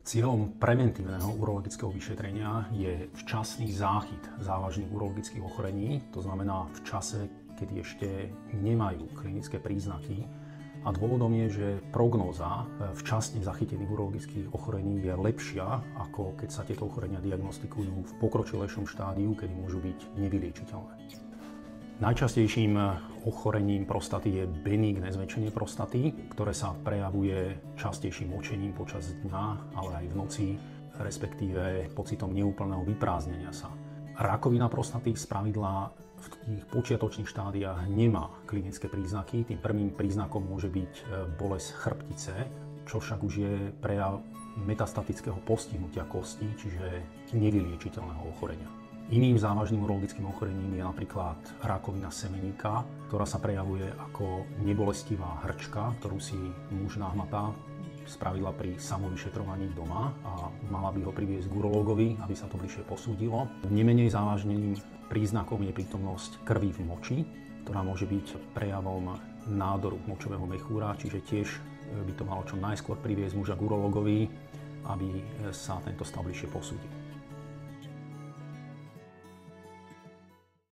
Cieľom preventívneho urologického vyšetrenia je včasný záchyt závažných urologických ochorení, to znamená v čase, kedy ešte nemajú klinické príznaky. A dôvodom je, že prognóza včasne zachytených urologických ochorení je lepšia, ako keď sa tieto ochorenia diagnostikujú v pokročilejšom štádiu, kedy môžu byť nevyliečiteľné. Najčastejším ochorením prostaty je benigné zväčšenie prostaty, ktoré sa prejavuje častejším močením počas dňa, ale aj v noci, respektíve pocitom neúplného vyprázdnenia sa. Rakovina prostaty spravidla v tých počiatočných štádiách nemá klinické príznaky. Tým prvým príznakom môže byť bolesť chrbtice, čo však už je prejav metastatického postihnutia kostí, čiže nevyliečiteľného ochorenia. Iným závažným urologickým ochorením je napríklad rakovina semeníka, ktorá sa prejavuje ako nebolestivá hrčka, ktorú si muž nahmatá spravidla pri samovyšetrovaní doma a mala by ho priviesť k urológovi, aby sa to bližšie posúdilo. Nemenej závažným príznakom je prítomnosť krvi v moči, ktorá môže byť prejavom nádoru močového mechúra, čiže tiež by to malo čo najskôr priviesť muža k urológovi, aby sa tento stav bližšie posúdil.